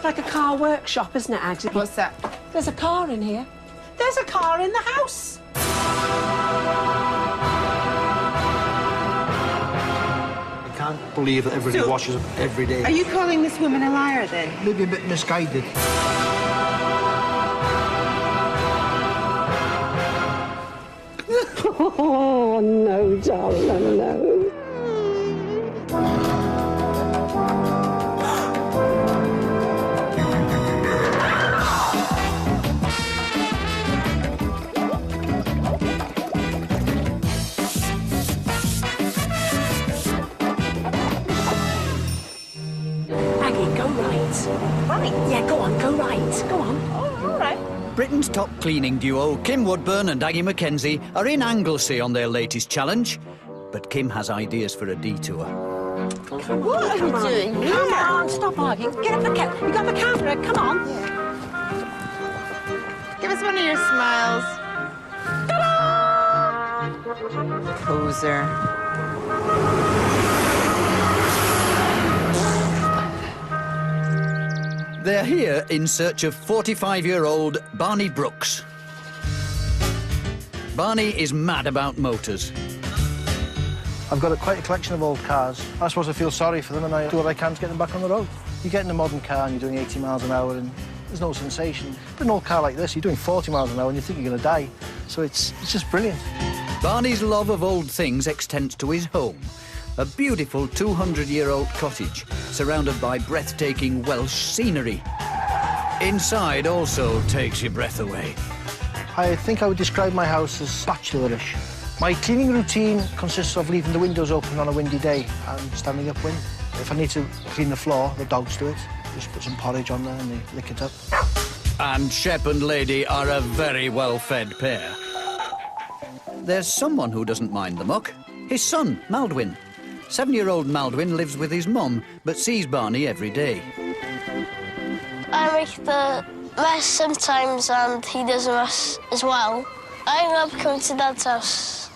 like a car workshop, isn't it, Anglesey? What's that? There's a car in here. There's a car in the house. I can't believe that everybody washes up every day. Are you calling this woman a liar, then? Maybe a bit misguided. Oh, no, darling, no. Aggie, go right. Right? Yeah, go on, go right. Go on. Oh, all right. Britain's top cleaning duo, Kim Woodburn and Aggie Mackenzie, are in Anglesey on their latest challenge. But Kim has ideas for a detour. What are you doing here? Come on, stop arguing. Get up the camera. You got the camera. Come on. Give us one of your smiles. Ta-da! Poser. They're here in search of 45-year-old Barney Brooks. Barney is mad about motors. I've got quite a collection of old cars. I suppose I feel sorry for them and I do what I can to get them back on the road. You get in a modern car and you're doing 80 miles an hour and there's no sensation. But an old car like this, you're doing 40 miles an hour and you think you're going to die. So it's just brilliant. Barney's love of old things extends to his home. A beautiful 200-year-old cottage surrounded by breathtaking Welsh scenery. Inside also takes your breath away. I think I would describe my house as bachelorish. My cleaning routine consists of leaving the windows open on a windy day and standing upwind. If I need to clean the floor, the dogs do it. Just put some porridge on there and they lick it up. And Shep and Lady are a very well-fed pair. There's someone who doesn't mind the muck. His son, Maldwyn. 7-year-old Maldwyn lives with his mum, but sees Barney every day. I make the mess sometimes, and he does the mess as well. I love coming to Dad's house.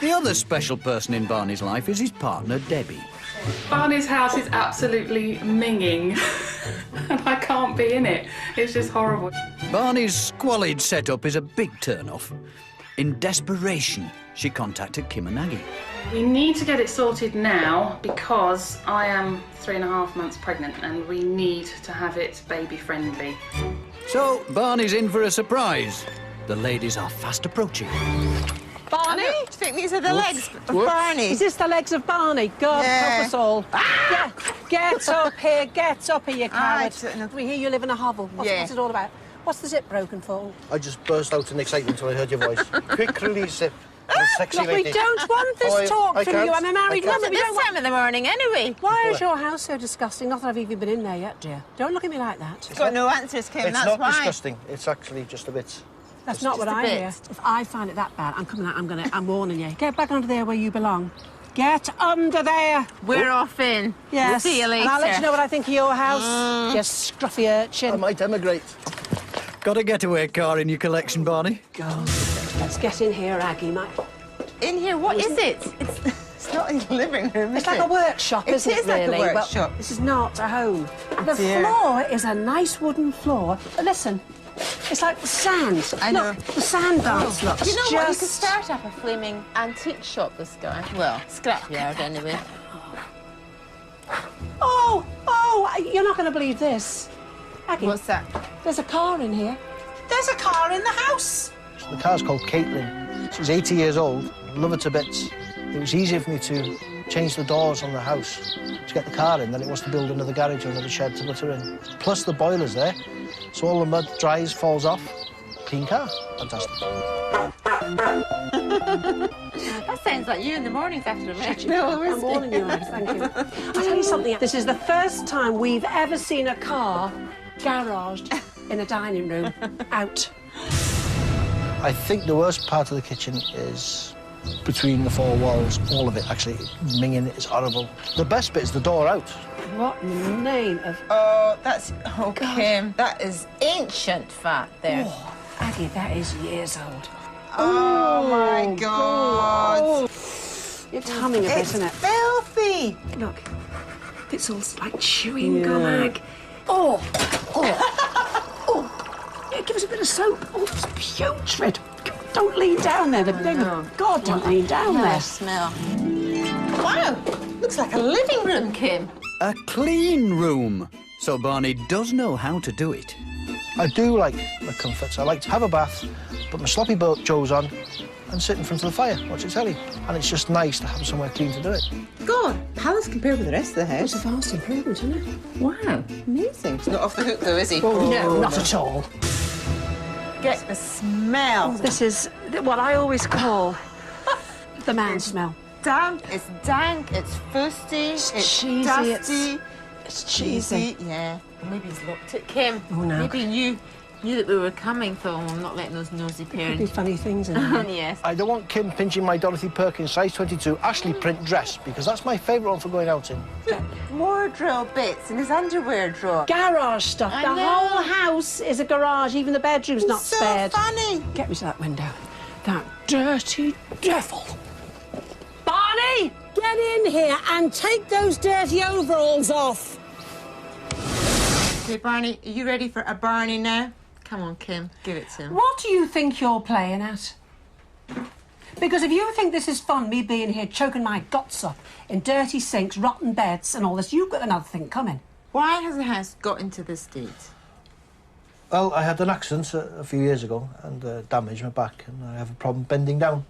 The other special person in Barney's life is his partner, Debbie. Barney's house is absolutely minging, and I can't be in it. It's just horrible. Barney's squalid setup is a big turn-off. In desperation, she contacted Kim and Aggie. We need to get it sorted now because I am 3.5 months pregnant and we need to have it baby-friendly. So, Barney's in for a surprise. The ladies are fast approaching. Barney? Do you think these are the legs of Barney? Is this the legs of Barney? God help us all. Get up here, you coward. We hear you live in a hovel. What's it all about? What's the zip broken for? I just burst out in excitement when I heard your voice. Quick release zip. Sexy Look, lady. we don't want this talk from you. I'm a married woman. It's this time of the morning anyway. Why is your house so disgusting? Not that I've even been in there yet, dear. Don't look at me like that. Got no answers, Kim, It's that's not why. disgusting. It's actually just a bit... That's not what I hear. If I find it that bad, I'm coming out. I'm warning you. Get back under there where you belong. Get under there. We're off in. Yes. We'll see you later. And I'll let you know what I think of your house. You scruffy urchin. I might emigrate. Got a getaway car in your collection, Barney? God. Let's get in here, Aggie, mate. In here? What is it? It's not in the living room, It's like a workshop, isn't it, really? It is like a workshop. Well, this is not a home. The floor is a nice wooden floor. But listen, it's like the sand. I know. Look, the sand dance looks Do you know just... what? You could start up a flaming antique shop, this guy. Well, scrapyard, anyway. Oh, you're not going to believe this. Aggie, What's that? there's a car in here. There's a car in the house. The car's called Caitlin. She's 80 years old. Love her to bits. It was easier for me to change the doors on the house to get the car in than it was to build another garage or another shed to put her in. Plus the boiler's there, so all the mud dries, falls off. Clean car. Fantastic. That sounds like you in the mornings after a match. I'm warning you, Aggie, thank you. I'll tell you something. This is the first time we've ever seen a car garaged in a dining room out. I think the worst part of the kitchen is between the four walls. All of it, actually. Minging is horrible. The best bit is the door out. What in the name of... Oh, that's... Oh, Kim, that is ancient fat there. Oh, Aggie, that is years old. Oh, my God. It's humming a bit, isn't it? Filthy. Look, It's all like chewing gum. Oh! Yeah, give us a bit of soap. Oh, it's putrid. Don't lean down there. God, don't lean down there. Smell. Wow, looks like a living room, Kim. A clean room. So Barney does know how to do it. I do like the comforts. I like to have a bath, put my sloppy joes on, and sit in front of the fire, watch the telly. And it's just nice to have somewhere clean to do it. God, how does it compare with the rest of the house? It's a vast improvement, isn't it? Wow, amazing. He's not off the hook, though, is he? Oh, no, not at all. Get the smell. This is what I always call the man smell. Damp, it's dank, it's fusty, it's cheesy, dusty. It's cheesy. Yeah. Maybe he's looked at Kim. Oh, no. Maybe you knew that we were coming, thought, I'm not letting those nosy Could be parents. funny things in there. Yes. I don't want Kim pinching my Dorothy Perkins size 22 Ashley print dress, because that's my favourite one for going out in. Wardrobe bits in his underwear drawer. Garage stuff. I The know. whole house is a garage. Even the bedroom's not so spared. funny. Get me to that window. That dirty devil. Barney, get in here and take those dirty overalls off. Okay, Barney, are you ready for a Barney now? Come on, Kim, give it to him. What do you think you're playing at? Because if you think this is fun, me being here choking my guts up in dirty sinks, rotten beds and all this, you've got another thing coming. Why has the house got into this state? Well, I had an accident a few years ago and damaged my back, and I have a problem bending down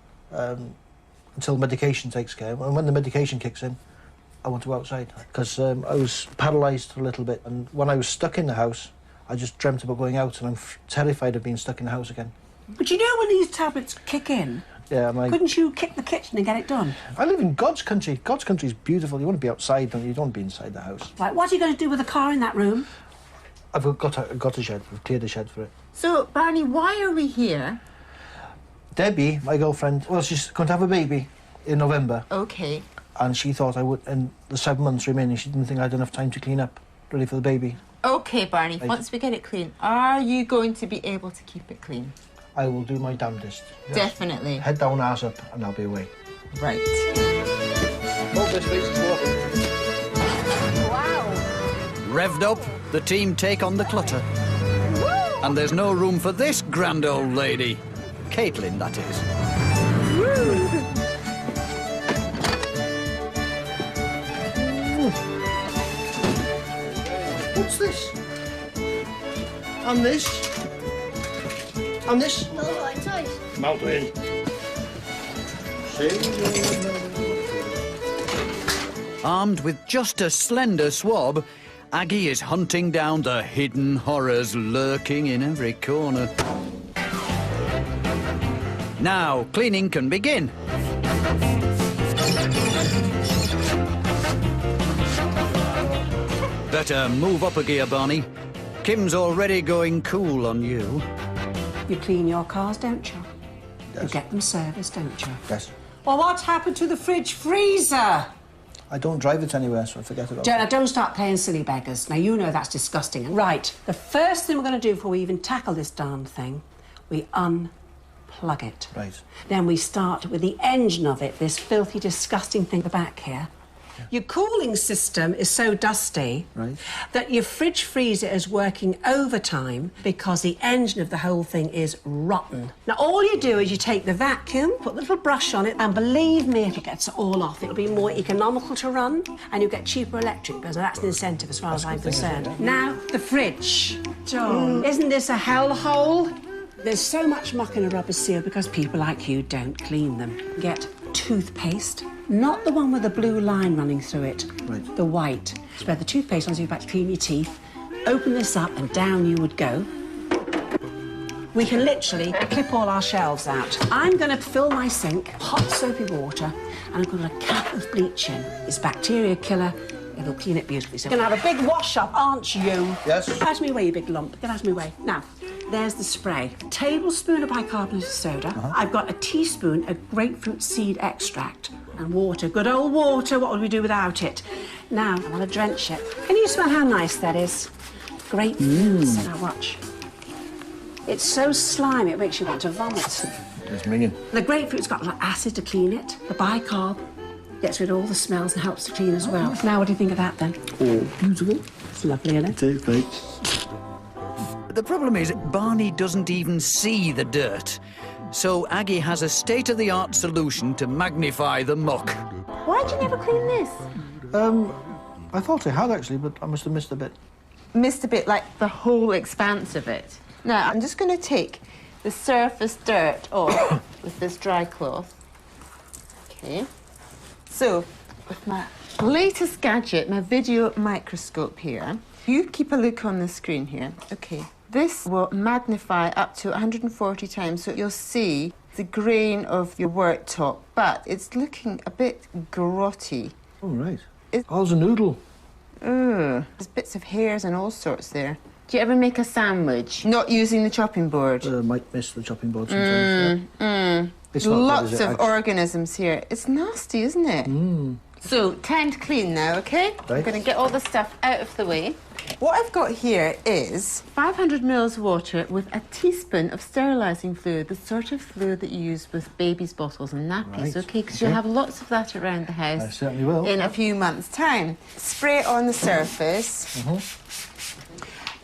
until medication takes care. And when the medication kicks in, I want to go outside because I was paralysed a little bit, and when I was stuck in the house, I just dreamt about going out, and I'm terrified of being stuck in the house again. But you know when these tablets kick in, Yeah, couldn't you kick the kitchen and get it done? I live in God's country. God's country is beautiful. You want to be outside, don't you? You don't want to be inside the house. Right, what are you going to do with the car in that room? I've got a shed. We've cleared a shed for it. So, Barney, why are we here? Debbie, my girlfriend, well, she's going to have a baby in November, Okay. and she thought I would, in the 7 months remaining, she didn't think I had enough time to clean up, ready for the baby. Okay, Barney, once we get it clean, are you going to be able to keep it clean? I will do my damnedest. Yes. Definitely. Head down, arse up, and I'll be away. Right. Oh, this place is water. Revved up, the team take on the clutter. And there's no room for this grand old lady. Caitlin, that is. What's this? And this? And this? Mountain. Armed with just a slender swab, Aggie is hunting down the hidden horrors lurking in every corner. Now, cleaning can begin. Better move up a gear, Barney. Kim's already going cool on you. You clean your cars, don't you? Yes. You get them serviced, don't you? Yes. Well, what's happened to the fridge freezer? I don't drive it anywhere, so I forget about it. Jonah, don't start playing silly beggars. Now, you know that's disgusting. Right, the first thing we're going to do before we even tackle this darn thing, we unplug it. Right. Then we start with the engine of it, this filthy, disgusting thing at the back here. Yeah. Your cooling system is so dusty that your fridge freezer is working overtime because the engine of the whole thing is rotten. Now, all you do is you take the vacuum, put a little brush on it, and believe me, if it gets it all off, it'll be more economical to run, and you'll get cheaper electric bills. Now, that's an incentive as far as I'm concerned. Now, the fridge. John, isn't this a hellhole? There's so much muck in a rubber seal because people like you don't clean them. Get toothpaste, not the one with the blue line running through it, the white. Spread the toothpaste on so you're about to clean your teeth. Open this up and down you would go. We can literally clip all our shelves out. I'm going to fill my sink, hot soapy water, and I'm going to put a cap of bleach in. It's bacteria killer. It'll clean it beautifully. So you're going to have a big wash-up, aren't you? Yes. Get out of my way, you big lump. Get out of my way. Now, there's the spray. A tablespoon of bicarbonate of soda. I've got a teaspoon of grapefruit seed extract and water. Good old water. What would we do without it? Now, I want to drench it. Can you smell how nice that is? Grapefruit. So now watch. It's so slimy, it makes you want to vomit. It's ringing. The grapefruit's got like acid to clean it. The bicarb Gets rid of all the smells and helps to clean as well. Now, what do you think of that, then? Oh, beautiful. It's lovely, isn't it? It is, thanks. The problem is, Barney doesn't even see the dirt. So Aggie has a state-of-the-art solution to magnify the muck. Why'd you never clean this? I thought I had, actually, but I must have missed a bit. Missed a bit, like the whole expanse of it. Now, I'm just going to take the surface dirt off with this dry cloth. OK. So, with my latest gadget, my video microscope here, you keep a look on the screen here. OK. This will magnify up to 140 times, so you'll see the grain of your worktop, but it's looking a bit grotty. Oh, right. How's a noodle? There's bits of hairs and all sorts there. Do you ever make a sandwich not using the chopping board? Might miss the chopping board sometimes, It's not Lots bad, is it, of actually? organisms here. It's nasty, isn't it? So, time to clean now, OK? I'm Right. going to get all the stuff out of the way. What I've got here is 500 ml water with a teaspoon of sterilising fluid, the sort of fluid that you use with babies' bottles and nappies, Right. OK? Because you'll have lots of that around the house. I certainly will. In a few months' time. Spray it on the surface.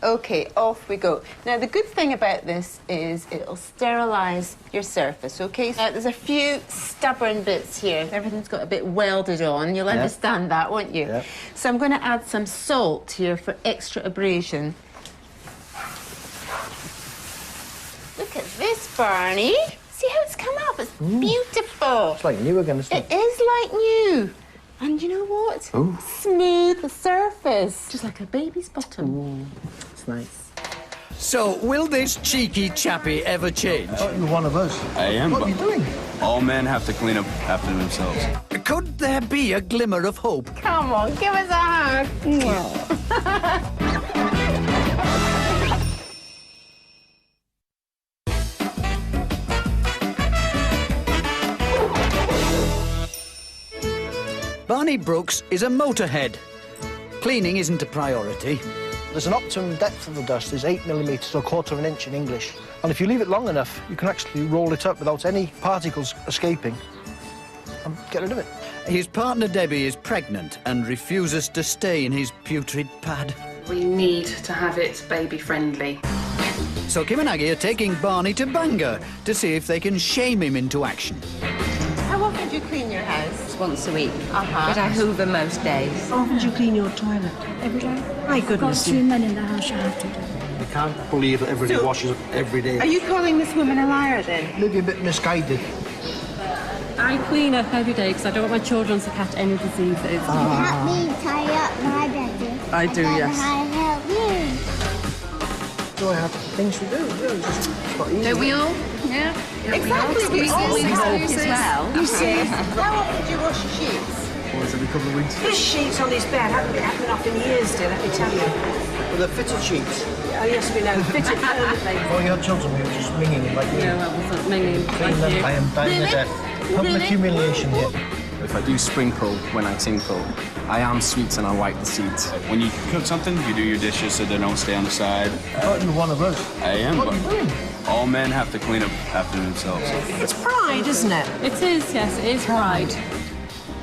OK, off we go. Now, the good thing about this is it'll sterilise your surface, OK? Now, there's a few stubborn bits here. Everything's got a bit welded on. You'll understand that, won't you? Yep. So I'm going to add some salt here for extra abrasion. Look at this, Barney. See how it's come up? It's beautiful. It's like new again, isn't It it? is like new. And you know what? Oh. Smooth the surface. Just like a baby's bottom. It's nice. So, will this cheeky chappie ever change? I thought you were one of us. I am, What but are you doing? all men have to clean up after themselves. Could there be a glimmer of hope? Come on, give us a hug. Barney Brooks is a motorhead. Cleaning isn't a priority. There's an optimum depth of the dust is 8 millimetres or 1/4 of an inch in English. And if you leave it long enough, you can actually roll it up without any particles escaping and get rid of it. His partner Debbie is pregnant and refuses to stay in his putrid pad. We need to have it baby-friendly. So Kim and Aggie are taking Barney to Bangor to see if they can shame him into action. How often do you clean your house? Once a week, but I hoover most days. How often do you clean your toilet? Every day. My I've got goodness. 2 men in the house, I have to do. I can't believe that everybody washes up every day. Are you calling this woman a liar, then? Maybe a bit misguided. I clean up every day because I don't want my children to catch any diseases. Help me tie up my bedroom. I do, yes. I help you. Do I have things to do? Yeah, it's not easy. Don't we all? Yeah. Exactly, we always hope as well. You see, how often do you wash your sheets? Once every couple of weeks. This sheet's on his bed hasn't been happening off in years, dear, let me tell you. With the fitted sheets. Oh, yes, we know. Fitted permanently. All your children were just ringing like you. Yeah, well, wasn't minging. Clean them. I am dying to death. Public humiliation here. If I do sprinkle when I tinkle, I am sweet and I wipe the seats. When you cook something, you do your dishes so they don't stay on the side. I thought you were one of us. I am, What are you but doing? all men have to clean up after themselves. It's pride, isn't it? It is, yes, it is pride.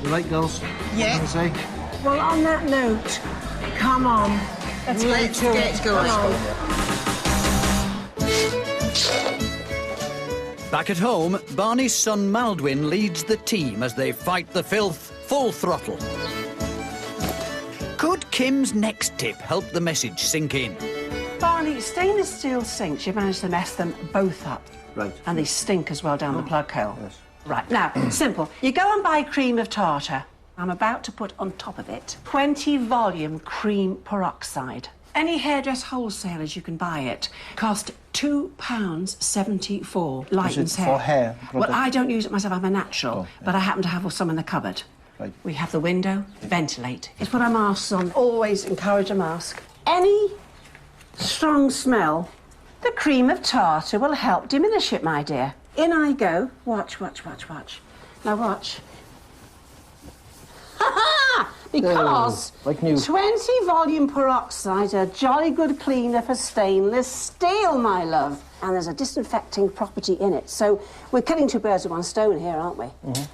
You right, girls? Yeah. What can I say? Well, on that note, come on. Let's get going. Back at home, Barney's son Maldwin leads the team as they fight the filth full throttle. Could Kim's next tip help the message sink in? Barney, stainless steel sinks, you've managed to mess them both up. Right. And they stink as well down the plug hole. Yes. Right, now, simple. You go and buy cream of tartar. I'm about to put on top of it 20 volume cream peroxide. Any hairdress wholesalers you can buy it. Cost £2.74. Lightens it for hair Well, product? I don't use it myself, I'm a natural, Oh, yeah. but I happen to have some in the cupboard. Right. We have the window, ventilate. It's put our masks on. Always encourage a mask. Any strong smell, the cream of tartar will help diminish it, my dear. In I go. Watch, watch, watch, watch. Now watch. Ha-ha! Because like new. 20 volume peroxide's a jolly good cleaner for stainless steel, my love. And there's a disinfecting property in it. So we're killing two birds with one stone here, aren't we?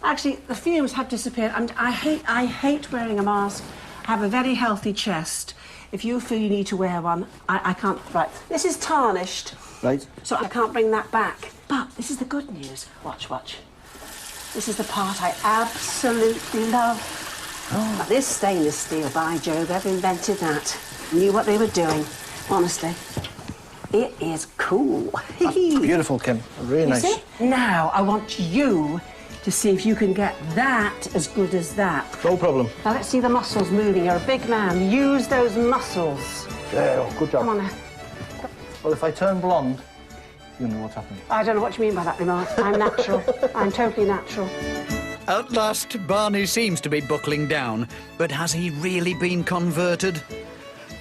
Actually, the fumes have disappeared. And I hate wearing a mask. I have a very healthy chest. If you feel you need to wear one, I can't. Right, this is tarnished. Right. So I can't bring that back. But this is the good news. Watch, watch. This is the part I absolutely love. Oh. Now, this stainless steel, by Jove, they've invented that. Knew what they were doing, honestly. It is cool. Beautiful, Kim. Really nice. See? Now, I want you to see if you can get that as good as that. No problem. Now, let's see the muscles moving. You're a big man. Use those muscles. Yeah, good job. Come on now. Well, if I turn blonde, you know what's happening. I don't know what you mean by that remark. I'm natural. I'm totally natural. At last, Barney seems to be buckling down, but has he really been converted?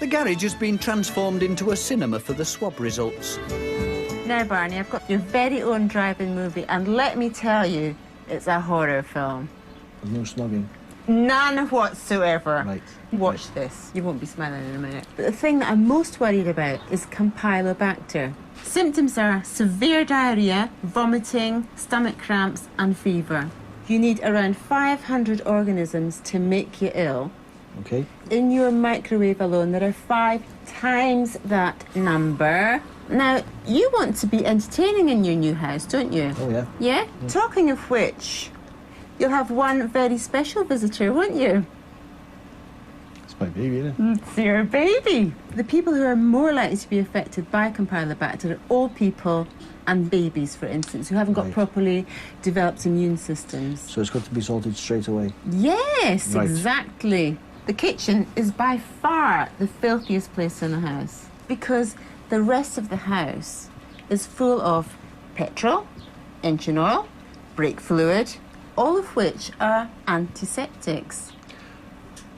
The garage has been transformed into a cinema for the swab results. Now, Barney, I've got your very own drive-in movie, and let me tell you, it's a horror film. No snogging. None whatsoever. Right. Watch this. You won't be smiling in a minute. But the thing that I'm most worried about is Campylobacter. Symptoms are severe diarrhoea, vomiting, stomach cramps and fever. You need around 500 organisms to make you ill. Okay. In your microwave alone, there are 5 times that number. Now, you want to be entertaining in your new house, don't you? Oh, yeah. Yeah? Talking of which, you'll have one very special visitor, won't you? It's my baby, isn't it? It's your baby. The people who are more likely to be affected by Campylobacter are old people and babies, for instance, who haven't got properly developed immune systems. So it's got to be sorted straight away? Yes, exactly. The kitchen is by far the filthiest place in the house because the rest of the house is full of petrol, engine oil, brake fluid, all of which are antiseptics.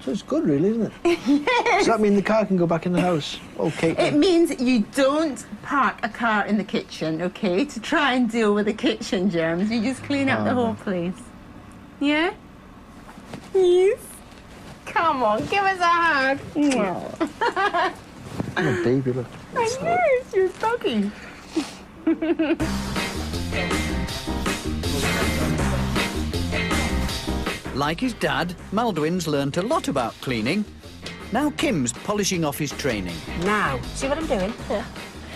So it's good, really, isn't it? Yes. Does that mean the car can go back in the house? Okay. It means you don't park a car in the kitchen, okay, to try and deal with the kitchen germs. You just clean up the whole place. Yeah? Yes? Come on, give us a hug. I'm a baby, look. I know, it's your doggy. Like his dad, Maldwin's learnt a lot about cleaning. Now Kim's polishing off his training. Now, see what I'm doing? Yeah.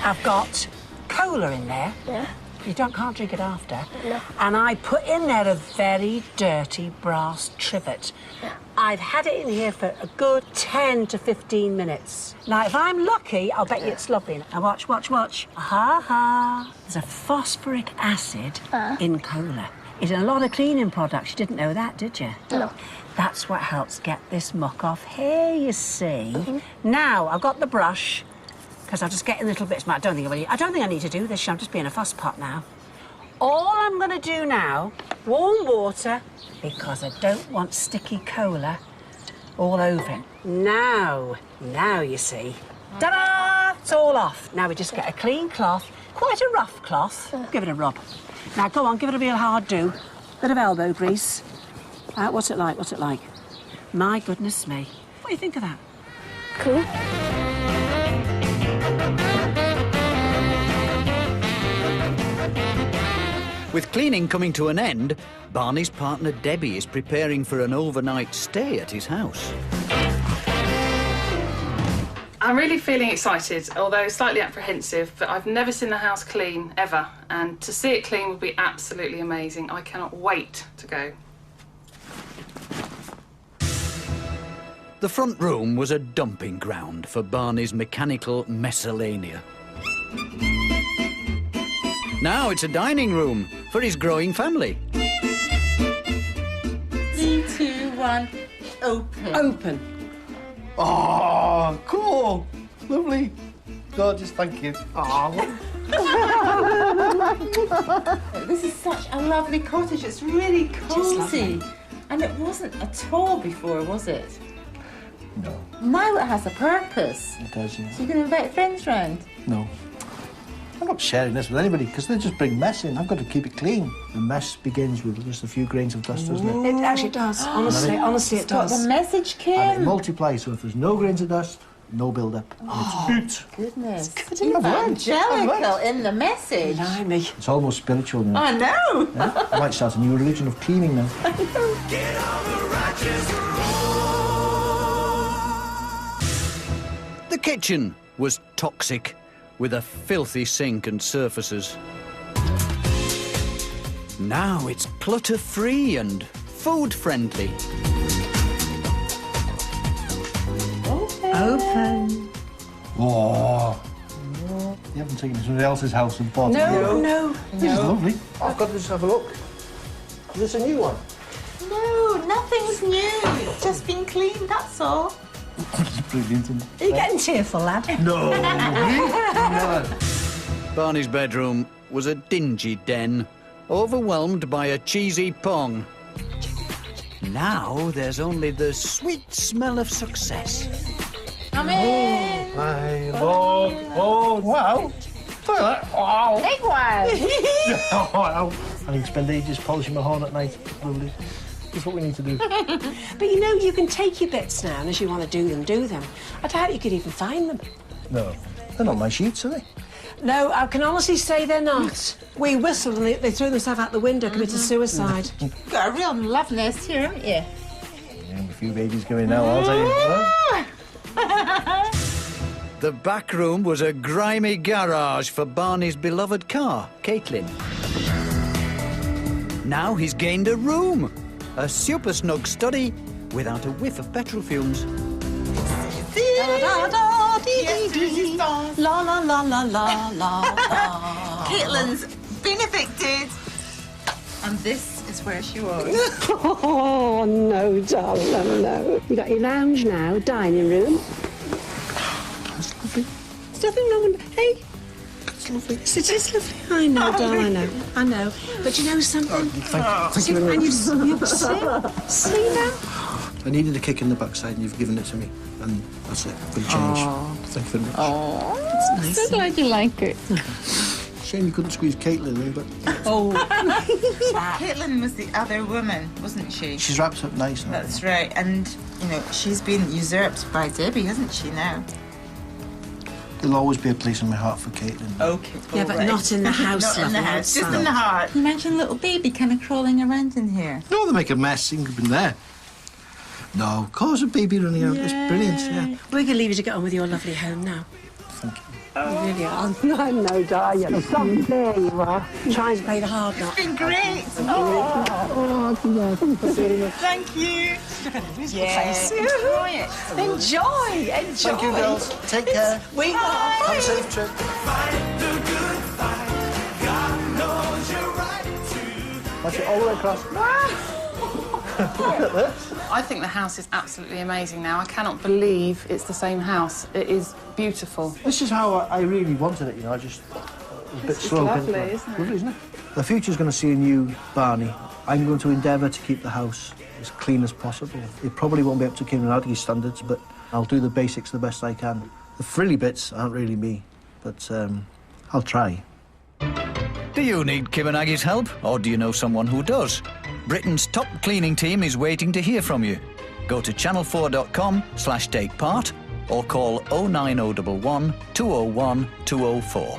I've got cola in there. Yeah. You can't drink it after. No. And I put in there a very dirty brass trivet. Yeah. I've had it in here for a good 10 to 15 minutes. Now, if I'm lucky, I'll bet you it's lovely. Now, watch, watch, watch. Ha ha. There's a phosphoric acid in cola. It's in a lot of cleaning products. You didn't know that, did you? No. That's what helps get this muck off here, you see. Now, I've got the brush, because I'll just get in little bits. I don't think I need to do this. I'm just being a fuss pot now. All I'm going to do now, warm water, because I don't want sticky cola all over it. Now you see. Ta-da! It's all off. Now we just get a clean cloth, quite a rough cloth. Give it a rub. Now, go on, give it a real hard do. Bit of elbow grease. What's it like? What's it like? My goodness me. What do you think of that? Cool. With cleaning coming to an end, Barney's partner Debbie is preparing for an overnight stay at his house. I'm really feeling excited, although slightly apprehensive, but I've never seen the house clean, ever, and to see it clean would be absolutely amazing. I cannot wait to go. The front room was a dumping ground for Barney's mechanical miscellanea. Now it's a dining room for his growing family. 3, 2, 1, open. Open. Oh, cool. Lovely. Gorgeous, thank you. This is such a lovely cottage. It's really cosy. And it wasn't at all before, was it? No. Now it has a purpose. It does, yeah. So you can invite friends round? No. I'm not sharing this with anybody because they just bring mess in. I've got to keep it clean. The mess begins with just a few grains of dust, doesn't it? It actually does. Honestly, it does. The message, Kim. And it multiplies, so if there's no grains of dust, no build-up. And it's Goodness. I've Evangelical in the message. Blimey. It's almost spiritual now. I know. Yeah? I might start a new religion of cleaning now. The kitchen was toxic, with a filthy sink and surfaces. Now it's clutter-free and food-friendly. Open. Oh. You haven't taken me to somebody else's house and bought it? No. This is lovely. I've got to just have a look. Is this a new one? No, nothing's new. It's just been cleaned, that's all. It's brilliant, isn't it? Are you getting tearful, lad? No. No. Barney's bedroom was a dingy den, overwhelmed by a cheesy pong. Now there's only the sweet smell of success. Come in. Oh, wow. Look at that. Wow. Big one. Wow. I need to spend ages polishing my horn at night. Lovely. That's what we need to do. But you know, you can take your bits now, and as you want to do them. I doubt you could even find them. No, they're not my sheets, are they? No, I can honestly say they're not. We whistled and they threw themselves out the window, committed suicide. You've got a real love nest here, haven't you? Yeah, a few babies coming now, I'll tell you. The back room was a grimy garage for Barney's beloved car, Caitlin. Now he's gained a room, a super snug study without a whiff of petrol fumes. La la la la la la. Caitlin's been evicted. And this is where she was. Oh, no, darling, no. You got your lounge now, dining room. That's lovely. There's nothing wrong with... Hey. It's lovely. It is lovely. I know, darling, I know. But you know something? Thank you very And much. see now? I needed a kick in the backside and you've given it to me. And that's it. Good change. Thank you very much. Oh, Nice. so glad you like it. Shame you couldn't squeeze Caitlin in, but Caitlin was the other woman, wasn't she? she's wrapped up nice now. That's right. And, you know, she's been usurped by Debbie, hasn't she, now? There'll always be a place in my heart for Caitlin. Okay. Yeah, but not in the house, Not in the lovely, house, just outside. in the heart. Imagine a little baby kind of crawling around in here. No, they make a mess. You can be in there. No, of course, a baby running out. It's brilliant, yeah. We're going to leave you to get on with your lovely home now. Thank you. You really are. I know, darling. There you are. Trying to play the hard knot. It's been great. Thank you. Yes. Enjoy it. Enjoy. Thank you, girls. Take care. We are. Have a safe trip. Watch it all the way across. Look at this. I think the house is absolutely amazing now. I cannot believe it's the same house. It is beautiful. This is how I really wanted it, you know. I just a bit slow. lovely, but- isn't it? Lovely, isn't it? The future's going to see a new Barney. I'm going to endeavour to keep the house as clean as possible. It probably won't be up to Kim and Addy's standards, but I'll do the basics the best I can. The frilly bits aren't really me, but I'll try. Do you need Kim and Aggie's help, or do you know someone who does? Britain's top cleaning team is waiting to hear from you. Go to channel4.com/take part or call 09011 201 204.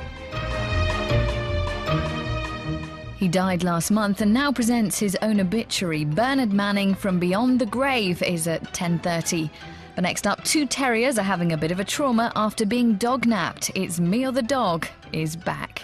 He died last month and now presents his own obituary. Bernard Manning from Beyond the Grave is at 10:30. But next up, two terriers are having a bit of a trauma after being dog-napped. It's Me or the Dog is back.